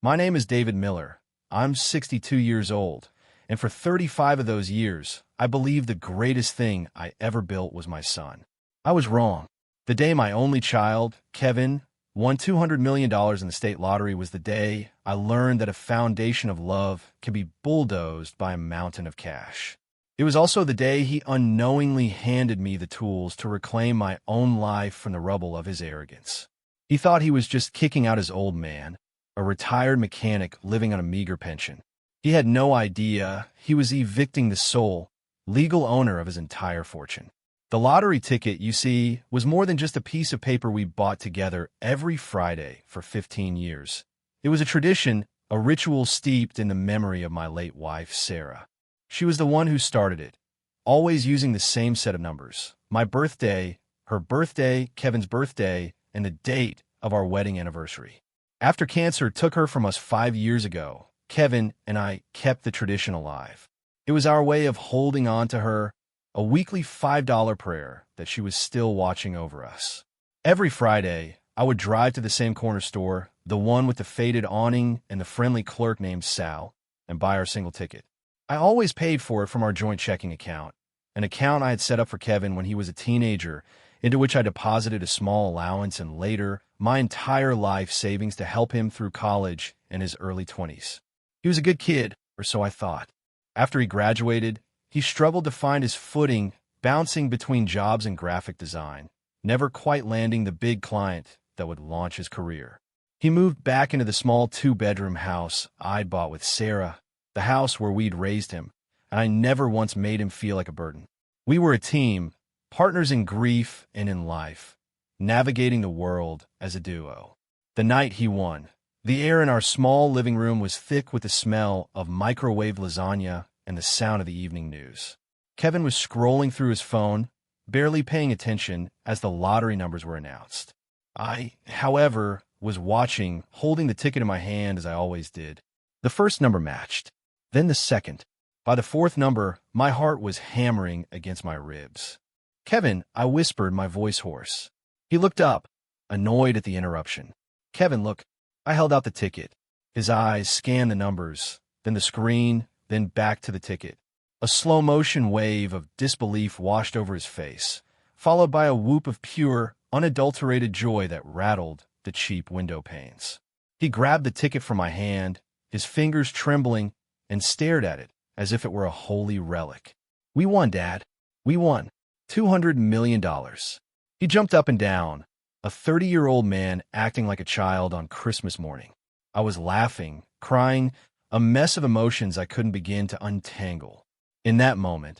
My name is David Miller. I'm 62 years old, and for 35 of those years, I believe the greatest thing I ever built was my son. I was wrong. The day my only child, Kevin, won $200 million in the state lottery was the day I learned that a foundation of love can be bulldozed by a mountain of cash. It was also the day he unknowingly handed me the tools to reclaim my own life from the rubble of his arrogance. He thought he was just kicking out his old man, a retired mechanic living on a meager pension. He had no idea he was evicting the sole, legal owner of his entire fortune. The lottery ticket, you see, was more than just a piece of paper we bought together every Friday for 15 years. It was a tradition, a ritual steeped in the memory of my late wife, Sarah. She was the one who started it, always using the same set of numbers. My birthday, her birthday, Kevin's birthday, and the date of our wedding anniversary. After cancer took her from us 5 years ago, Kevin and I kept the tradition alive. It was our way of holding on to her, a weekly $5 prayer that she was still watching over us. Every Friday, I would drive to the same corner store, the one with the faded awning and the friendly clerk named Sal, and buy our single ticket. I always paid for it from our joint checking account, an account I had set up for Kevin when he was a teenager, into which I deposited a small allowance and later my entire life savings to help him through college and his early 20s. He was a good kid, or so I thought. After he graduated, he struggled to find his footing, bouncing between jobs in graphic design, never quite landing the big client that would launch his career. He moved back into the small 2-bedroom house I'd bought with Sarah, the house where we'd raised him, and I never once made him feel like a burden. We were a team, partners in grief and in life, navigating the world as a duo. The night he won, the air in our small living room was thick with the smell of microwave lasagna and the sound of the evening news. Kevin was scrolling through his phone, barely paying attention as the lottery numbers were announced. I, however, was watching, holding the ticket in my hand as I always did. The first number matched, then the second. By the fourth number, my heart was hammering against my ribs. "Kevin," I whispered, my voice hoarse. He looked up, annoyed at the interruption. "Kevin, look." I held out the ticket. His eyes scanned the numbers, then the screen, then back to the ticket. A slow-motion wave of disbelief washed over his face, followed by a whoop of pure, unadulterated joy that rattled the cheap window panes. He grabbed the ticket from my hand, his fingers trembling, and stared at it as if it were a holy relic. "We won, Dad. We won. $200 million. He jumped up and down, a 30-year-old man acting like a child on Christmas morning. I was laughing, crying, a mess of emotions I couldn't begin to untangle. In that moment,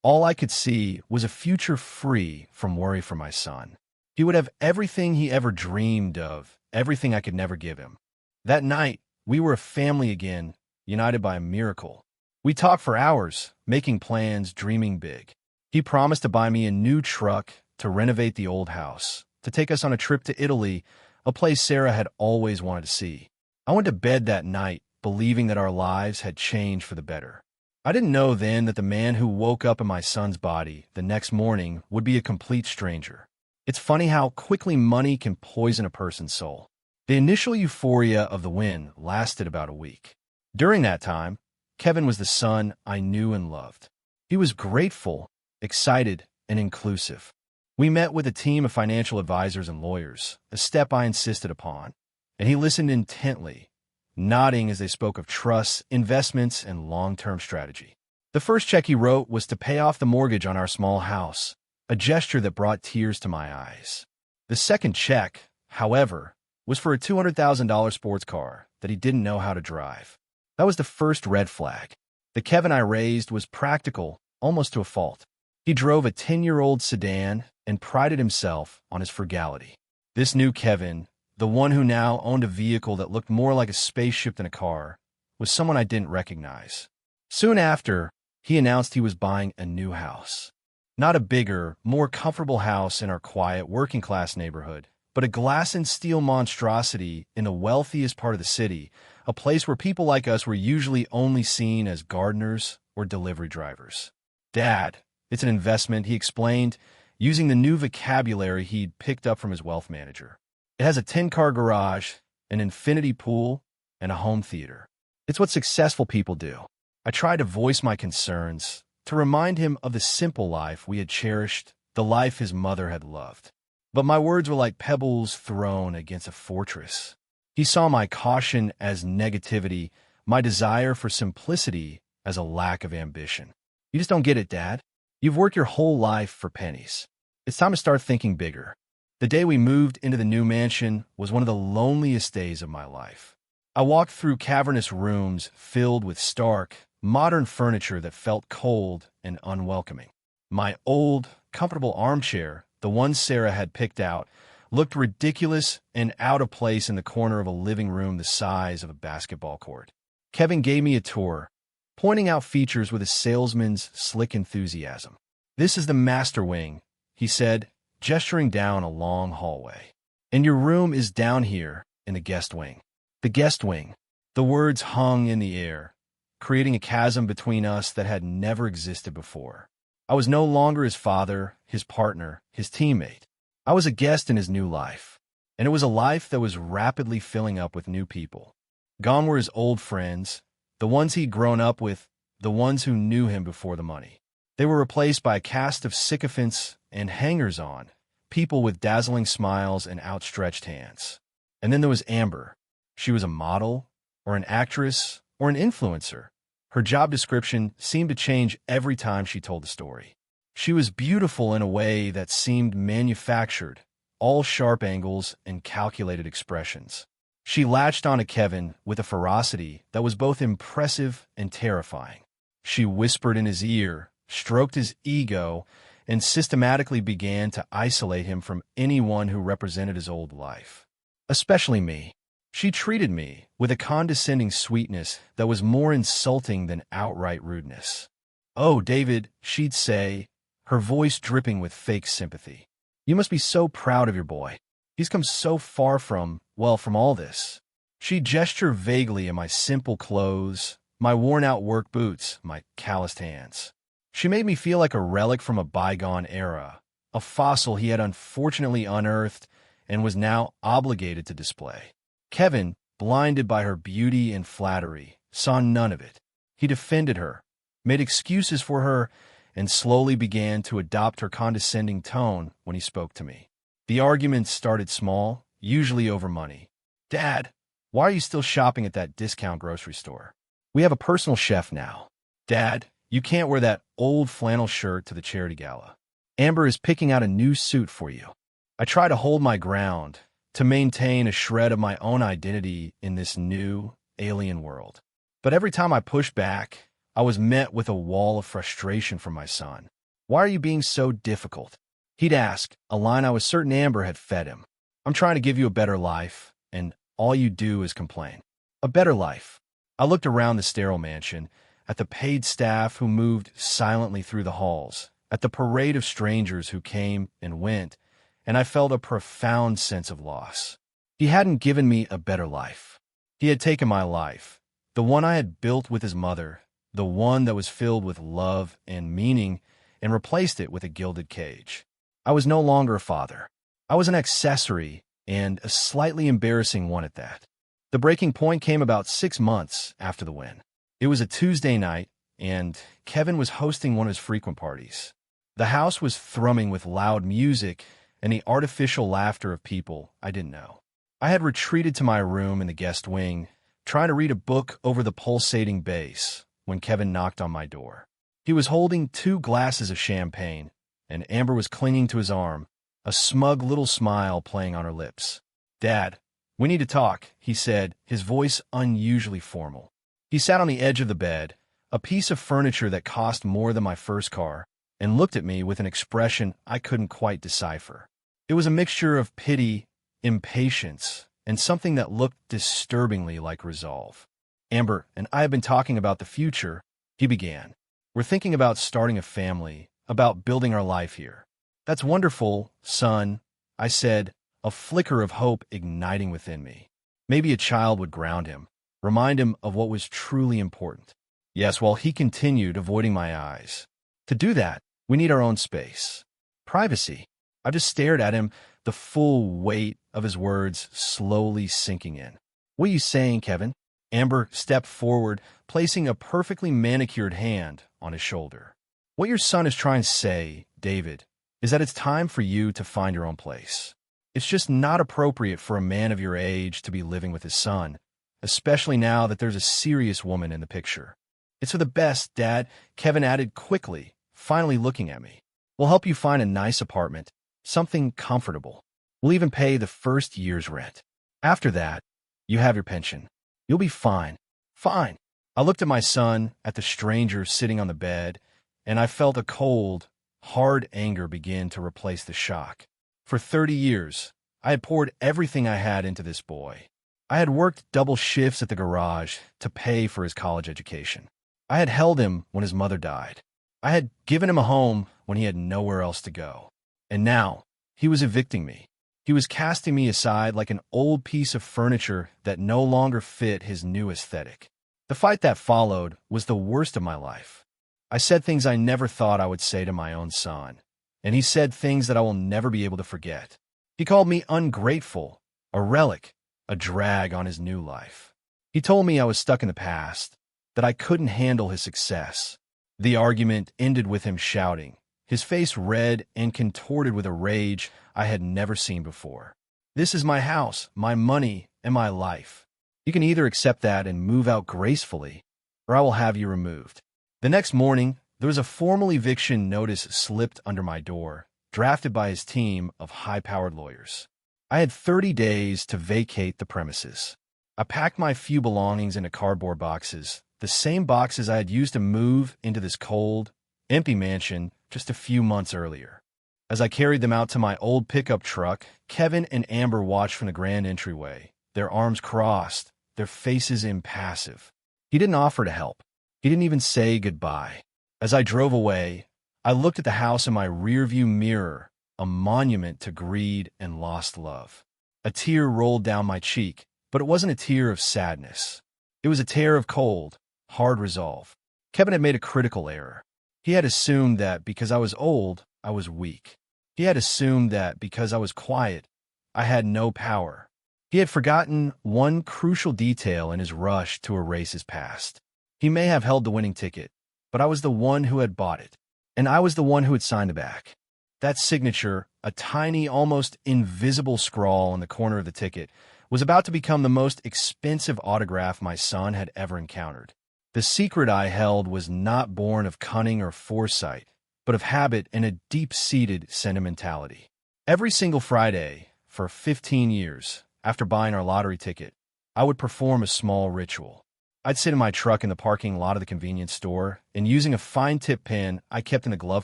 all I could see was a future free from worry for my son. He would have everything he ever dreamed of, everything I could never give him. That night, we were a family again, united by a miracle. We talked for hours, making plans, dreaming big. He promised to buy me a new truck, to renovate the old house, to take us on a trip to Italy, a place Sarah had always wanted to see. I went to bed that night, believing that our lives had changed for the better. I didn't know then that the man who woke up in my son's body the next morning would be a complete stranger. It's funny how quickly money can poison a person's soul. The initial euphoria of the win lasted about a week. During that time, Kevin was the son I knew and loved. He was grateful, excited, and inclusive. We met with a team of financial advisors and lawyers, a step I insisted upon, and he listened intently, nodding as they spoke of trusts, investments, and long-term strategy. The first check he wrote was to pay off the mortgage on our small house, a gesture that brought tears to my eyes. The second check, however, was for a $200,000 sports car that he didn't know how to drive. That was the first red flag. The Kevin I raised was practical, almost to a fault. He drove a 10-year-old sedan and prided himself on his frugality. This new Kevin, the one who now owned a vehicle that looked more like a spaceship than a car, was someone I didn't recognize. Soon after, he announced he was buying a new house. Not a bigger, more comfortable house in our quiet, working-class neighborhood, but a glass and steel monstrosity in the wealthiest part of the city, a place where people like us were usually only seen as gardeners or delivery drivers. "Dad, it's an investment," he explained, using the new vocabulary he'd picked up from his wealth manager. "It has a 10-car garage, an infinity pool, and a home theater. It's what successful people do. I tried to voice my concerns, to remind him of the simple life we had cherished, the life his mother had loved. But my words were like pebbles thrown against a fortress. He saw my caution as negativity, my desire for simplicity as a lack of ambition. You just don't get it, Dad. You've worked your whole life for pennies. It's time to start thinking bigger. The day we moved into the new mansion was one of the loneliest days of my life. I walked through cavernous rooms filled with stark, modern furniture that felt cold and unwelcoming. My old, comfortable armchair, the one Sarah had picked out, looked ridiculous and out of place in the corner of a living room the size of a basketball court. Kevin gave me a tour, pointing out features with a salesman's slick enthusiasm. "This is the master wing," he said, gesturing down a long hallway. "And your room is down here in the guest wing." The guest wing. The words hung in the air, creating a chasm between us that had never existed before. I was no longer his father, his partner, his teammate. I was a guest in his new life, and it was a life that was rapidly filling up with new people. Gone were his old friends, the ones he'd grown up with, the ones who knew him before the money. They were replaced by a cast of sycophants and hangers-on, people with dazzling smiles and outstretched hands. And then there was Amber. She was a model, or an actress, or an influencer. Her job description seemed to change every time she told the story. She was beautiful in a way that seemed manufactured, all sharp angles and calculated expressions. She latched onto Kevin with a ferocity that was both impressive and terrifying. She whispered in his ear, stroked his ego, and systematically began to isolate him from anyone who represented his old life. Especially me. She treated me with a condescending sweetness that was more insulting than outright rudeness. "Oh, David," she'd say, her voice dripping with fake sympathy. "You must be so proud of your boy. He's come so far from all this." She'd gesture vaguely at my simple clothes, my worn-out work boots, my calloused hands. She made me feel like a relic from a bygone era, a fossil he had unfortunately unearthed and was now obligated to display. Kevin, blinded by her beauty and flattery, saw none of it. He defended her, made excuses for her, and slowly began to adopt her condescending tone when he spoke to me. The arguments started small, usually over money. "Dad, why are you still shopping at that discount grocery store? We have a personal chef now." "Dad, you can't wear that old flannel shirt to the charity gala. Amber is picking out a new suit for you." I try to hold my ground, to maintain a shred of my own identity in this new, alien world. But every time I pushed back, I was met with a wall of frustration from my son. "Why are you being so difficult?" He'd ask, a line I was certain Amber had fed him. "I'm trying to give you a better life, and all you do is complain." A better life. I looked around the sterile mansion, at the paid staff who moved silently through the halls, at the parade of strangers who came and went, and I felt a profound sense of loss. He hadn't given me a better life. He had taken my life, the one I had built with his mother, the one that was filled with love and meaning, and replaced it with a gilded cage. I was no longer a father. I was an accessory, and a slightly embarrassing one at that. The breaking point came about 6 months after the win. It was a Tuesday night, and Kevin was hosting one of his frequent parties. The house was thrumming with loud music and the artificial laughter of people I didn't know. I had retreated to my room in the guest wing, trying to read a book over the pulsating bass, when Kevin knocked on my door. He was holding 2 glasses of champagne, and Amber was clinging to his arm, a smug little smile playing on her lips. "Dad, we need to talk," he said, his voice unusually formal. He sat on the edge of the bed, a piece of furniture that cost more than my first car, and looked at me with an expression I couldn't quite decipher. It was a mixture of pity, impatience, and something that looked disturbingly like resolve. "Amber and I have been talking about the future," he began. "We're thinking about starting a family, about building our life here." "That's wonderful, son," I said, a flicker of hope igniting within me. Maybe a child would ground him, remind him of what was truly important. "Yes," while he continued, avoiding my eyes. "To do that, we need our own space. Privacy." I just stared at him, the full weight of his words slowly sinking in. "What are you saying, Kevin?" Amber stepped forward, placing a perfectly manicured hand on his shoulder. What your son is trying to say, David, is that it's time for you to find your own place. It's just not appropriate for a man of your age to be living with his son, especially now that there's a serious woman in the picture. It's for the best, Dad, Kevin added quickly, finally looking at me. We'll help you find a nice apartment, something comfortable. We'll even pay the first year's rent. After that, you have your pension. You'll be fine. Fine. I looked at my son, at the stranger sitting on the bed, and I felt a cold, hard anger begin to replace the shock. For 30 years, I had poured everything I had into this boy. I had worked double shifts at the garage to pay for his college education. I had held him when his mother died. I had given him a home when he had nowhere else to go. And now, he was evicting me. He was casting me aside like an old piece of furniture that no longer fit his new aesthetic. The fight that followed was the worst of my life. I said things I never thought I would say to my own son, and he said things that I will never be able to forget. He called me ungrateful, a relic, a drag on his new life. He told me I was stuck in the past, that I couldn't handle his success. The argument ended with him shouting, his face red and contorted with a rage I had never seen before. This is my house, my money, and my life. You can either accept that and move out gracefully, or I will have you removed. The next morning, there was a formal eviction notice slipped under my door, drafted by his team of high-powered lawyers. I had 30 days to vacate the premises. I packed my few belongings into cardboard boxes, the same boxes I had used to move into this cold, empty mansion just a few months earlier. As I carried them out to my old pickup truck, Kevin and Amber watched from the grand entryway, their arms crossed, their faces impassive. He didn't offer to help. He didn't even say goodbye. As I drove away, I looked at the house in my rearview mirror, a monument to greed and lost love. A tear rolled down my cheek, but it wasn't a tear of sadness. It was a tear of cold, hard resolve. Kevin had made a critical error. He had assumed that because I was old, I was weak. He had assumed that because I was quiet, I had no power. He had forgotten one crucial detail in his rush to erase his past. He may have held the winning ticket, but I was the one who had bought it, and I was the one who had signed the back. That signature, a tiny, almost invisible scrawl on the corner of the ticket, was about to become the most expensive autograph my son had ever encountered. The secret I held was not born of cunning or foresight, but of habit and a deep-seated sentimentality. Every single Friday, for 15 years, after buying our lottery ticket, I would perform a small ritual. I'd sit in my truck in the parking lot of the convenience store, and using a fine-tip pen I kept in the glove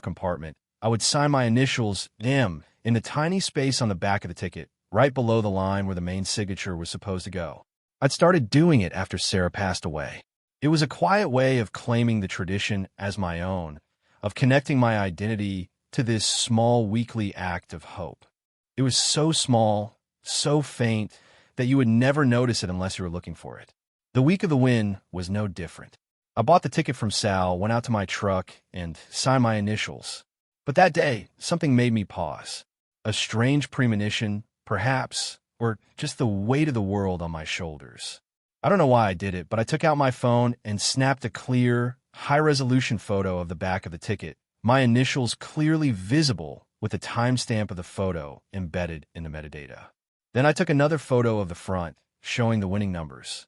compartment, I would sign my initials, M, in the tiny space on the back of the ticket, right below the line where the main signature was supposed to go. I'd started doing it after Sarah passed away. It was a quiet way of claiming the tradition as my own, of connecting my identity to this small weekly act of hope. It was so small, so faint, that you would never notice it unless you were looking for it. The week of the win was no different. I bought the ticket from Sal, went out to my truck, and signed my initials. But that day, something made me pause. A strange premonition, perhaps, or just the weight of the world on my shoulders. I don't know why I did it, but I took out my phone and snapped a clear, high-resolution photo of the back of the ticket, my initials clearly visible with the timestamp of the photo embedded in the metadata. Then I took another photo of the front, showing the winning numbers.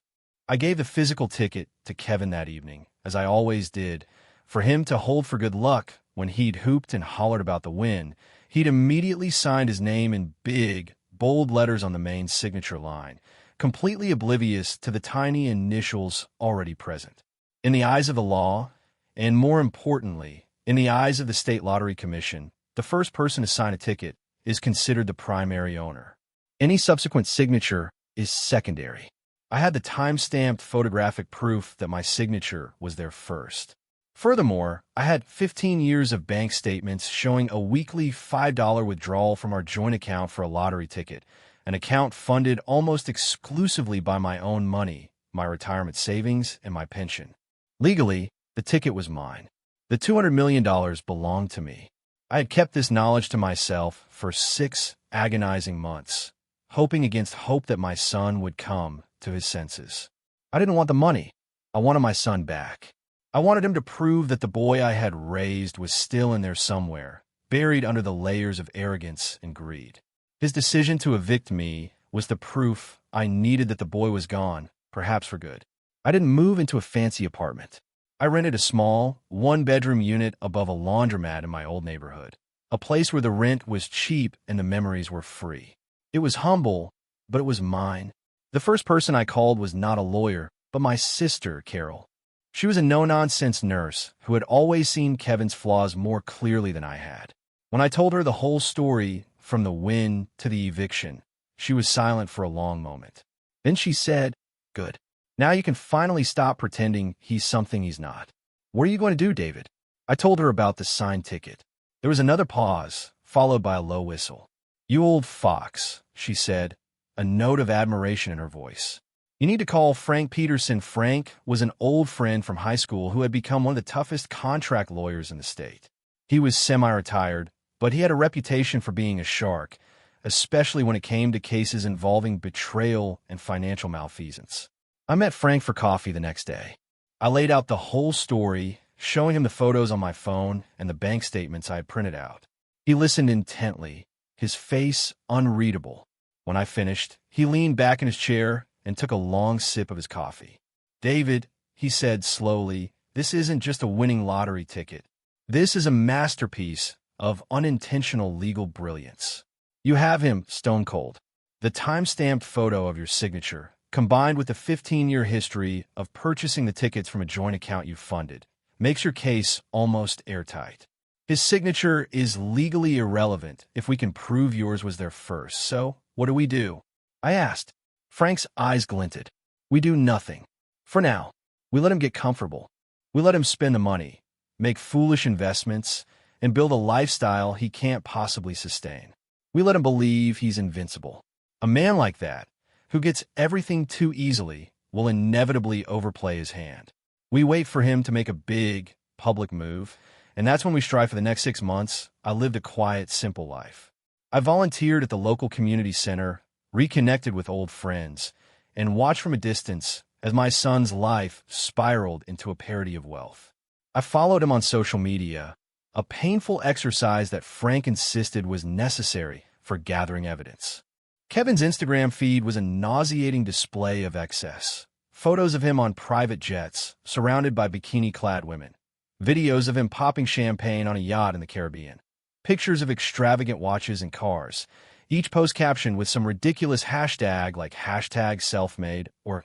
I gave the physical ticket to Kevin that evening, as I always did, for him to hold for good luck when he'd hooped and hollered about the win. He'd immediately signed his name in big, bold letters on the main signature line, completely oblivious to the tiny initials already present. In the eyes of the law, and more importantly, in the eyes of the State Lottery Commission, the first person to sign a ticket is considered the primary owner. Any subsequent signature is secondary. I had the time-stamped photographic proof that my signature was there first. Furthermore, I had 15 years of bank statements showing a weekly $5 withdrawal from our joint account for a lottery ticket, an account funded almost exclusively by my own money, my retirement savings, and my pension. Legally, the ticket was mine. The $200 million belonged to me. I had kept this knowledge to myself for 6 agonizing months, hoping against hope that my son would come to his senses. I didn't want the money. I wanted my son back. I wanted him to prove that the boy I had raised was still in there somewhere, buried under the layers of arrogance and greed. His decision to evict me was the proof I needed that the boy was gone, perhaps for good. I didn't move into a fancy apartment. I rented a small, one-bedroom unit above a laundromat in my old neighborhood, a place where the rent was cheap and the memories were free. It was humble, but it was mine. The first person I called was not a lawyer, but my sister, Carol. She was a no-nonsense nurse who had always seen Kevin's flaws more clearly than I had. When I told her the whole story, from the win to the eviction, she was silent for a long moment. Then she said, "Good. Now you can finally stop pretending he's something he's not. What are you going to do, David?" I told her about the signed ticket. There was another pause, followed by a low whistle. "You old fox," she said, a note of admiration in her voice. "You need to call Frank Peterson." Frank was an old friend from high school who had become one of the toughest contract lawyers in the state. He was semi-retired, but he had a reputation for being a shark, especially when it came to cases involving betrayal and financial malfeasance. I met Frank for coffee the next day. I laid out the whole story, showing him the photos on my phone and the bank statements I had printed out. He listened intently, his face unreadable. When I finished, he leaned back in his chair and took a long sip of his coffee. "David," he said slowly, "this isn't just a winning lottery ticket. This is a masterpiece of unintentional legal brilliance. You have him stone cold. The time-stamped photo of your signature, combined with the 15-year history of purchasing the tickets from a joint account you funded, makes your case almost airtight. His signature is legally irrelevant if we can prove yours was there first. So, what do?" I asked. Frank's eyes glinted. "We do nothing. For now, we let him get comfortable. We let him spend the money, make foolish investments, and build a lifestyle he can't possibly sustain. We let him believe he's invincible. A man like that, who gets everything too easily, will inevitably overplay his hand. We wait for him to make a big, public move, and that's when we strive for the next 6 months. I lived a quiet, simple life. I volunteered at the local community center, reconnected with old friends, and watched from a distance as my son's life spiraled into a parody of wealth. I followed him on social media, a painful exercise that Frank insisted was necessary for gathering evidence. Kevin's Instagram feed was a nauseating display of excess. Photos of him on private jets, surrounded by bikini-clad women. Videos of him popping champagne on a yacht in the Caribbean. Pictures of extravagant watches and cars, each post captioned with some ridiculous hashtag like #selfmade or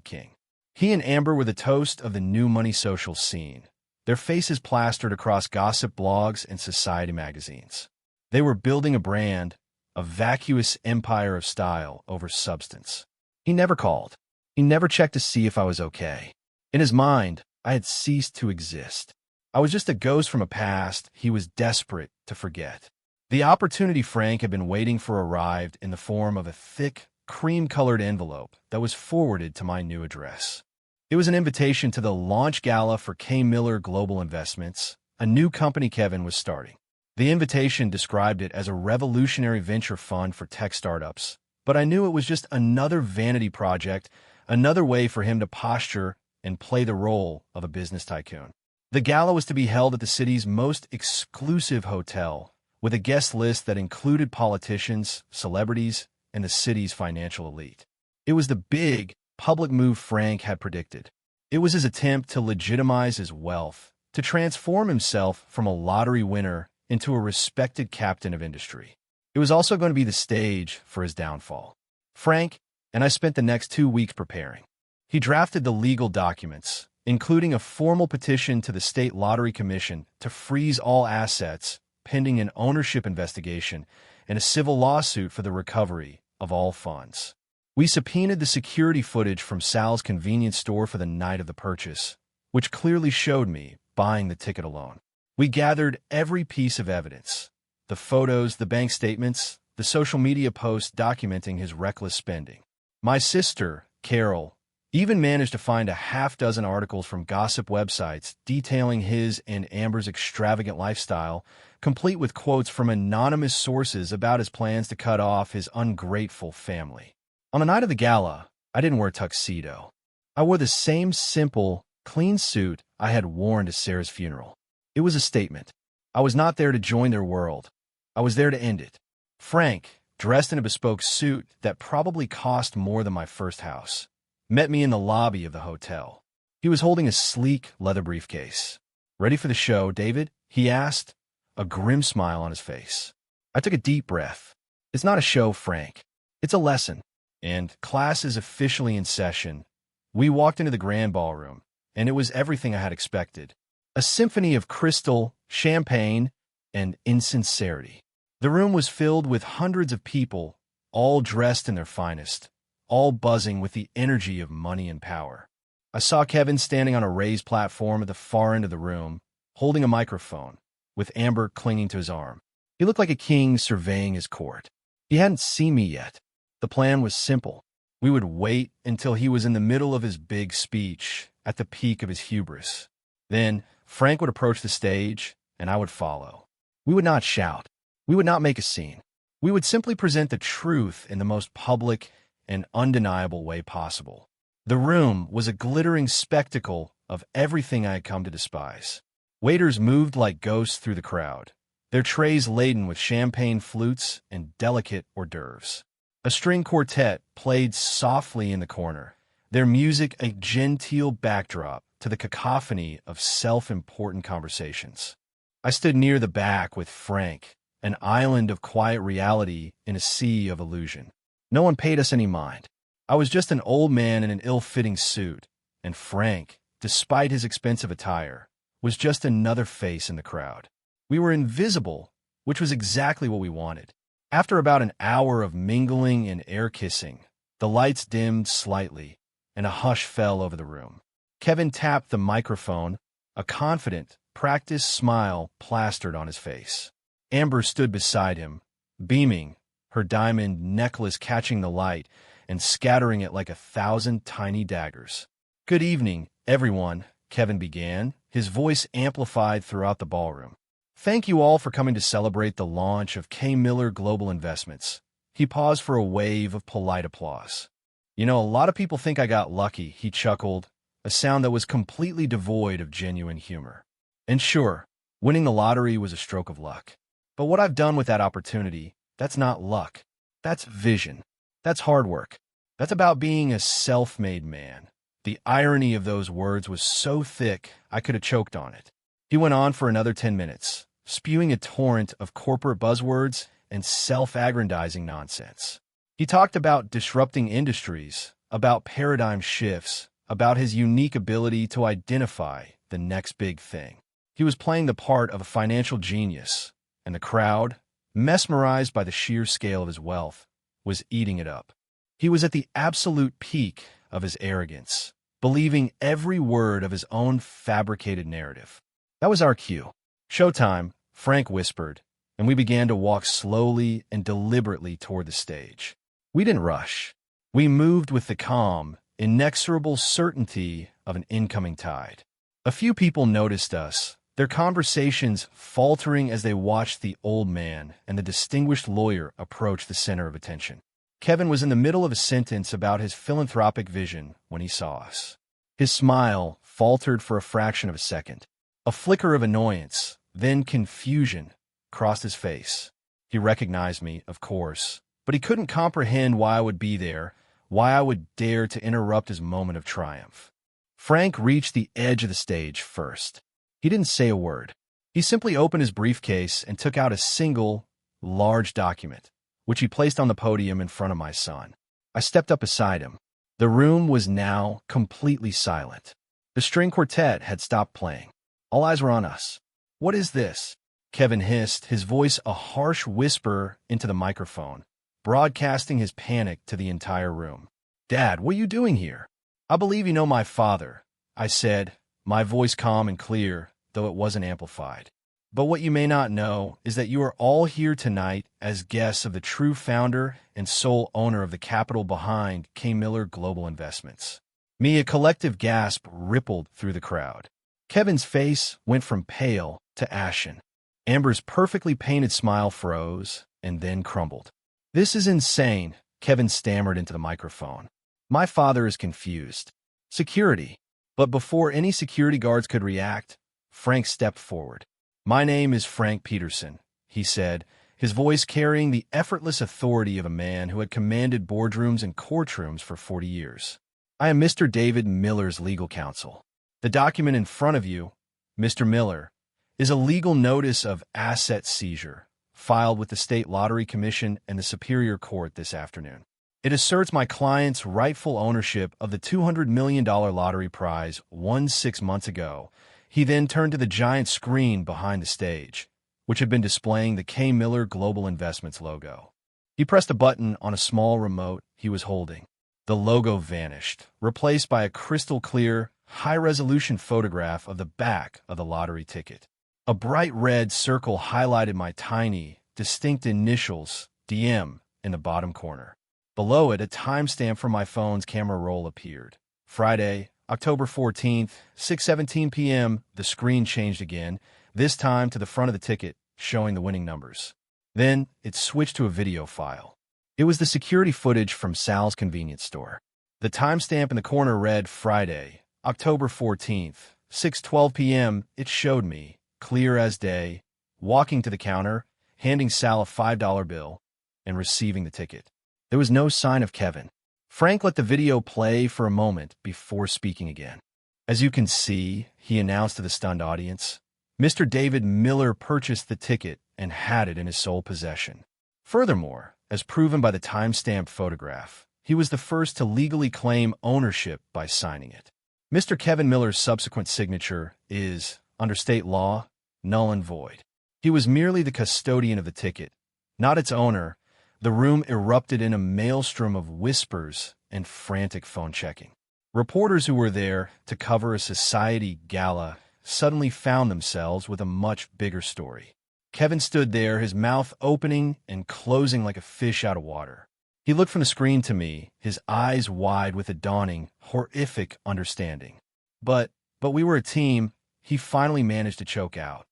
#king. He and Amber were the toast of the new money social scene, their faces plastered across gossip blogs and society magazines. They were building a brand, a vacuous empire of style over substance. He never called. He never checked to see if I was okay. In his mind, I had ceased to exist. I was just a ghost from a past he was desperate to forget. The opportunity Frank had been waiting for arrived in the form of a thick, cream-colored envelope that was forwarded to my new address. It was an invitation to the launch gala for K. Miller Global Investments, a new company Kevin was starting. The invitation described it as a revolutionary venture fund for tech startups, but I knew it was just another vanity project, another way for him to posture and play the role of a business tycoon. The gala was to be held at the city's most exclusive hotel, with a guest list that included politicians, celebrities, and the city's financial elite. It was the big, public move Frank had predicted. It was his attempt to legitimize his wealth, to transform himself from a lottery winner into a respected captain of industry. It was also going to be the stage for his downfall. Frank and I spent the next 2 weeks preparing. He drafted the legal documents, including a formal petition to the State Lottery Commission to freeze all assets pending an ownership investigation and a civil lawsuit for the recovery of all funds. We subpoenaed the security footage from Sal's convenience store for the night of the purchase, which clearly showed me buying the ticket alone. We gathered every piece of evidence, the photos, the bank statements, the social media posts documenting his reckless spending. My sister, Carol, even managed to find a half-dozen articles from gossip websites detailing his and Amber's extravagant lifestyle, complete with quotes from anonymous sources about his plans to cut off his ungrateful family. On the night of the gala, I didn't wear a tuxedo. I wore the same simple, clean suit I had worn to Sarah's funeral. It was a statement. I was not there to join their world. I was there to end it. Frank, dressed in a bespoke suit that probably cost more than my first house, met me in the lobby of the hotel. He was holding a sleek leather briefcase. "Ready for the show, David?" he asked, a grim smile on his face. I took a deep breath. "It's not a show, Frank. It's a lesson." And class is officially in session. We walked into the grand ballroom, and it was everything I had expected. A symphony of crystal, champagne, and insincerity. The room was filled with hundreds of people, all dressed in their finest, all buzzing with the energy of money and power. I saw Kevin standing on a raised platform at the far end of the room, holding a microphone, with Amber clinging to his arm. He looked like a king surveying his court. He hadn't seen me yet. The plan was simple. We would wait until he was in the middle of his big speech, at the peak of his hubris. Then Frank would approach the stage, and I would follow. We would not shout. We would not make a scene. We would simply present the truth in the most public and undeniable way possible. The room was a glittering spectacle of everything I had come to despise. Waiters moved like ghosts through the crowd, their trays laden with champagne flutes and delicate hors d'oeuvres. A string quartet played softly in the corner, their music a genteel backdrop to the cacophony of self-important conversations. I stood near the back with Frank, an island of quiet reality in a sea of illusion. No one paid us any mind. I was just an old man in an ill-fitting suit, and Frank, despite his expensive attire, was just another face in the crowd. We were invisible, which was exactly what we wanted. After about an hour of mingling and air-kissing, the lights dimmed slightly, and a hush fell over the room. Kevin tapped the microphone, a confident, practiced smile plastered on his face. Amber stood beside him, beaming, her diamond necklace catching the light and scattering it like 1,000 tiny daggers. "Good evening, everyone," Kevin began, his voice amplified throughout the ballroom. "Thank you all for coming to celebrate the launch of K. Miller Global Investments." He paused for a wave of polite applause. "You know, a lot of people think I got lucky," he chuckled, a sound that was completely devoid of genuine humor. "And sure, winning the lottery was a stroke of luck. But what I've done with that opportunity, that's not luck. That's vision. That's hard work. That's about being a self-made man." The irony of those words was so thick I could have choked on it. He went on for another 10 minutes, spewing a torrent of corporate buzzwords and self-aggrandizing nonsense. He talked about disrupting industries, about paradigm shifts, about his unique ability to identify the next big thing. He was playing the part of a financial genius, and the crowd, mesmerized by the sheer scale of his wealth, was eating it up. He was at the absolute peak of his arrogance, believing every word of his own fabricated narrative. That was our cue. "Showtime," Frank whispered, and we began to walk slowly and deliberately toward the stage. We didn't rush. We moved with the calm, inexorable certainty of an incoming tide. A few people noticed us, their conversations faltering as they watched the old man and the distinguished lawyer approach the center of attention. Kevin was in the middle of a sentence about his philanthropic vision when he saw us. His smile faltered for a fraction of a second. A flicker of annoyance, then confusion, crossed his face. He recognized me, of course, but he couldn't comprehend why I would be there, why I would dare to interrupt his moment of triumph. Frank reached the edge of the stage first. He didn't say a word. He simply opened his briefcase and took out a single, large document, which he placed on the podium in front of my son. I stepped up beside him. The room was now completely silent. The string quartet had stopped playing. All eyes were on us. "What is this?" Kevin hissed, his voice a harsh whisper into the microphone, broadcasting his panic to the entire room. "Dad, what are you doing here?" "I believe you know my father," I said, my voice calm and clear, though it wasn't amplified. "But what you may not know is that you are all here tonight as guests of the true founder and sole owner of the capital behind K. Miller Global Investments." A collective gasp rippled through the crowd. Kevin's face went from pale to ashen. Amber's perfectly painted smile froze and then crumbled. "This is insane," Kevin stammered into the microphone. "My father is confused." Security. But before any security guards could react, Frank stepped forward. "My name is Frank Peterson," he said, his voice carrying the effortless authority of a man who had commanded boardrooms and courtrooms for 40 years. "I am Mr. David Miller's legal counsel. The document in front of you, Mr. Miller, is a legal notice of asset seizure filed with the State Lottery Commission and the Superior Court this afternoon. It asserts my client's rightful ownership of the $200 million lottery prize won 6 months ago." He then turned to the giant screen behind the stage, which had been displaying the K. Miller Global Investments logo. He pressed a button on a small remote he was holding. The logo vanished, replaced by a crystal-clear, high-resolution photograph of the back of the lottery ticket. A bright red circle highlighted my tiny, distinct initials, DM, in the bottom corner. Below it, a timestamp for my phone's camera roll appeared. Friday, October 14th, 6:17 p.m., the screen changed again, this time to the front of the ticket, showing the winning numbers. Then, it switched to a video file. It was the security footage from Sal's convenience store. The timestamp in the corner read Friday, October 14th, 6:12 p.m. It showed me, clear as day, walking to the counter, handing Sal a $5 bill, and receiving the ticket. There was no sign of Kevin. Frank let the video play for a moment before speaking again. "As you can see," he announced to the stunned audience, "Mr. David Miller purchased the ticket and had it in his sole possession. Furthermore, as proven by the timestamped photograph, he was the first to legally claim ownership by signing it. Mr. Kevin Miller's subsequent signature is, under state law, null and void. He was merely the custodian of the ticket, not its owner." The room erupted in a maelstrom of whispers and frantic phone checking. Reporters who were there to cover a society gala suddenly found themselves with a much bigger story. Kevin stood there, his mouth opening and closing like a fish out of water. He looked from the screen to me, his eyes wide with a dawning, horrific understanding. But we were a team," he finally managed to choke out.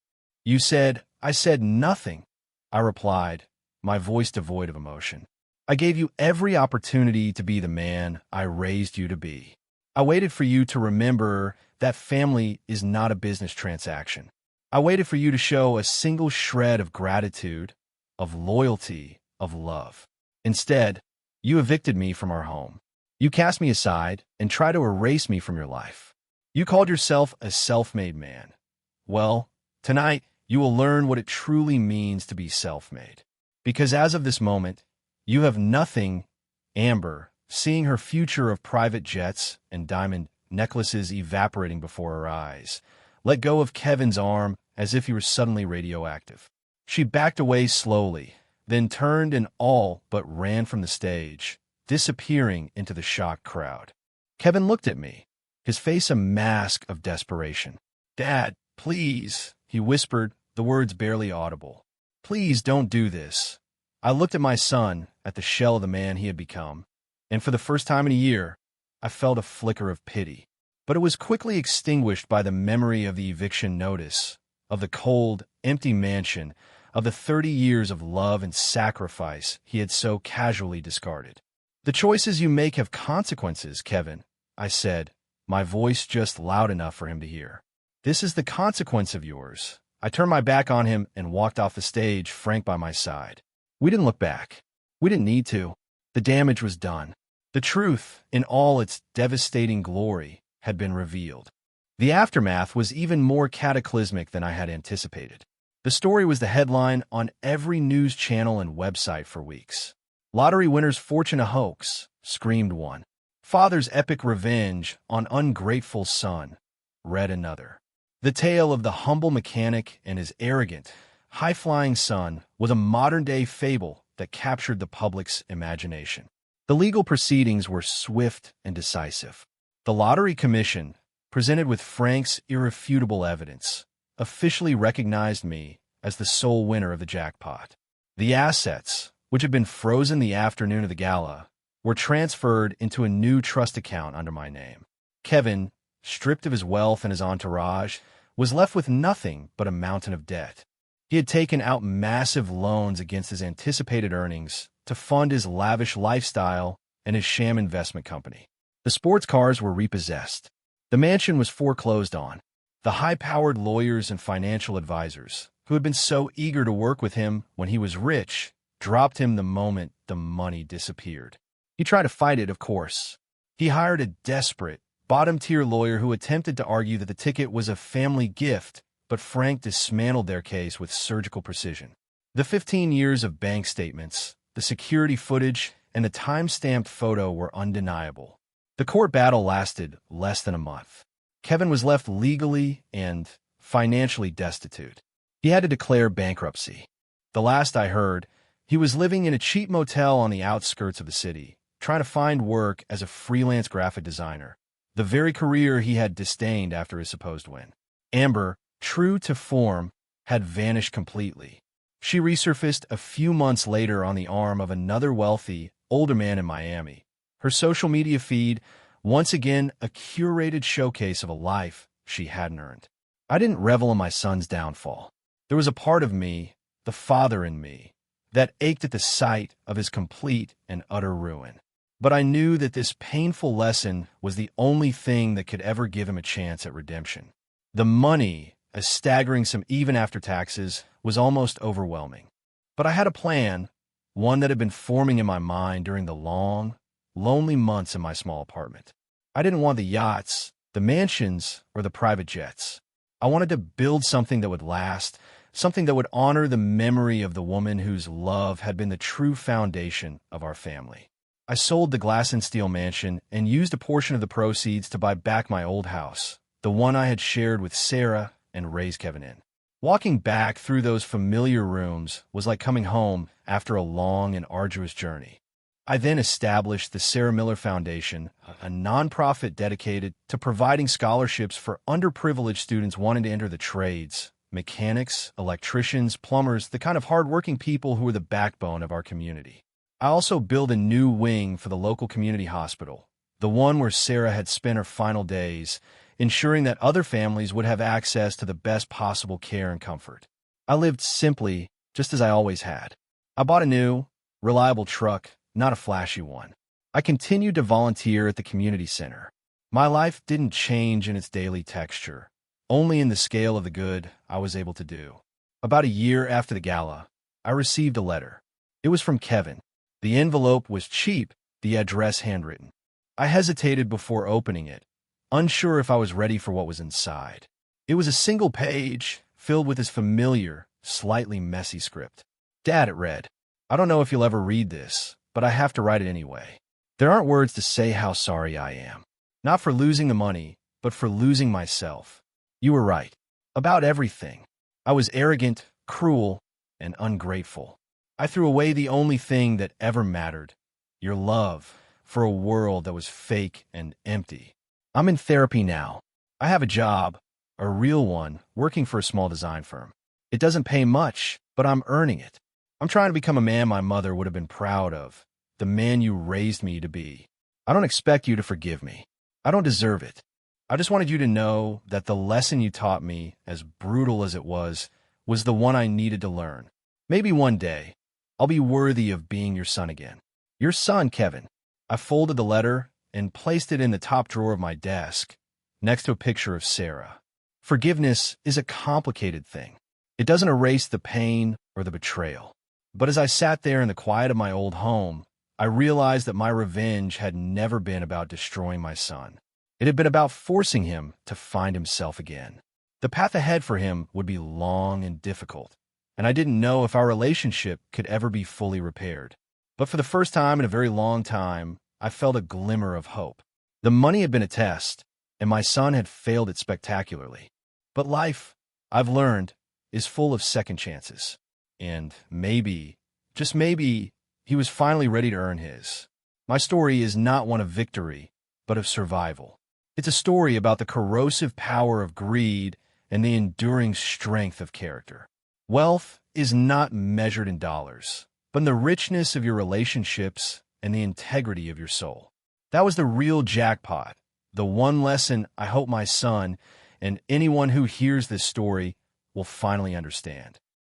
I said nothing," I replied, my voice devoid of emotion. "I gave you every opportunity to be the man I raised you to be. I waited for you to remember that family is not a business transaction. I waited for you to show a single shred of gratitude, of loyalty, of love. Instead, you evicted me from our home. You cast me aside and tried to erase me from your life. You called yourself a self-made man. Well, tonight, you will learn what it truly means to be self-made. Because as of this moment, you have nothing." Amber, seeing her future of private jets and diamond necklaces evaporating before her eyes, let go of Kevin's arm as if he were suddenly radioactive. She backed away slowly, then turned and all but ran from the stage, disappearing into the shocked crowd. Kevin looked at me, his face a mask of desperation. "Dad, please," he whispered, the words barely audible. "Please don't do this." I looked at my son, at the shell of the man he had become, and for the first time in a year, I felt a flicker of pity. But it was quickly extinguished by the memory of the eviction notice, of the cold, empty mansion, of the 30 years of love and sacrifice he had so casually discarded. "The choices you make have consequences, Kevin," I said, my voice just loud enough for him to hear. "This is the consequence of yours." I turned my back on him and walked off the stage, Frank by my side. We didn't look back. We didn't need to. The damage was done. The truth, in all its devastating glory, had been revealed. The aftermath was even more cataclysmic than I had anticipated. The story was the headline on every news channel and website for weeks. "Lottery winner's fortune a hoax," screamed one. "Father's epic revenge on ungrateful son," read another. The tale of the humble mechanic and his arrogant, high-flying son was a modern-day fable that captured the public's imagination. The legal proceedings were swift and decisive. The Lottery Commission, presented with Frank's irrefutable evidence, officially recognized me as the sole winner of the jackpot. The assets, which had been frozen the afternoon of the gala, were transferred into a new trust account under my name. Kevin, stripped of his wealth and his entourage, was left with nothing but a mountain of debt. He had taken out massive loans against his anticipated earnings to fund his lavish lifestyle and his sham investment company. The sports cars were repossessed. The mansion was foreclosed on. The high-powered lawyers and financial advisors, who had been so eager to work with him when he was rich, dropped him the moment the money disappeared. He tried to fight it, of course. He hired a desperate, bottom-tier lawyer who attempted to argue that the ticket was a family gift, but Frank dismantled their case with surgical precision. The 15 years of bank statements, the security footage, and the time-stamped photo were undeniable. The court battle lasted less than a month. Kevin was left legally and financially destitute. He had to declare bankruptcy. The last I heard, he was living in a cheap motel on the outskirts of the city, trying to find work as a freelance graphic designer, the very career he had disdained after his supposed win. Amber, true to form, had vanished completely. She resurfaced a few months later on the arm of another wealthy, older man in Miami. Her social media feed, once again a curated showcase of a life she hadn't earned. I didn't revel in my son's downfall. There was a part of me, the father in me, that ached at the sight of his complete and utter ruin. But I knew that this painful lesson was the only thing that could ever give him a chance at redemption. The money, a staggering sum even after taxes, was almost overwhelming. But I had a plan, one that had been forming in my mind during the long, lonely months in my small apartment. I didn't want the yachts, the mansions, or the private jets. I wanted to build something that would last, something that would honor the memory of the woman whose love had been the true foundation of our family. I sold the glass and steel mansion and used a portion of the proceeds to buy back my old house, the one I had shared with Sarah and raised Kevin in. Walking back through those familiar rooms was like coming home after a long and arduous journey. I then established the Sarah Miller Foundation, a nonprofit dedicated to providing scholarships for underprivileged students wanting to enter the trades, mechanics, electricians, plumbers, the kind of hardworking people who are the backbone of our community. I also built a new wing for the local community hospital, the one where Sarah had spent her final days, ensuring that other families would have access to the best possible care and comfort. I lived simply, just as I always had. I bought a new, reliable truck, not a flashy one. I continued to volunteer at the community center. My life didn't change in its daily texture, only in the scale of the good I was able to do. About a year after the gala, I received a letter. It was from Kevin. The envelope was cheap, the address handwritten. I hesitated before opening it, unsure if I was ready for what was inside. It was a single page, filled with his familiar, slightly messy script. "Dad," it read, "I don't know if you'll ever read this, but I have to write it anyway. There aren't words to say how sorry I am. Not for losing the money, but for losing myself. You were right. About everything. I was arrogant, cruel, and ungrateful. I threw away the only thing that ever mattered, your love, for a world that was fake and empty. I'm in therapy now. I have a job, a real one, working for a small design firm. It doesn't pay much, but I'm earning it. I'm trying to become a man my mother would have been proud of, the man you raised me to be. I don't expect you to forgive me. I don't deserve it. I just wanted you to know that the lesson you taught me, as brutal as it was the one I needed to learn. Maybe one day, I'll be worthy of being your son again. Your son, Kevin." I folded the letter and placed it in the top drawer of my desk, next to a picture of Sarah. Forgiveness is a complicated thing. It doesn't erase the pain or the betrayal. But as I sat there in the quiet of my old home, I realized that my revenge had never been about destroying my son. It had been about forcing him to find himself again. The path ahead for him would be long and difficult, and I didn't know if our relationship could ever be fully repaired. But for the first time in a very long time, I felt a glimmer of hope. The money had been a test, and my son had failed it spectacularly. But life, I've learned, is full of second chances. And maybe, just maybe, he was finally ready to earn his. My story is not one of victory, but of survival. It's a story about the corrosive power of greed and the enduring strength of character. Wealth is not measured in dollars, but in the richness of your relationships and the integrity of your soul. That was the real jackpot, the one lesson I hope my son and anyone who hears this story will finally understand.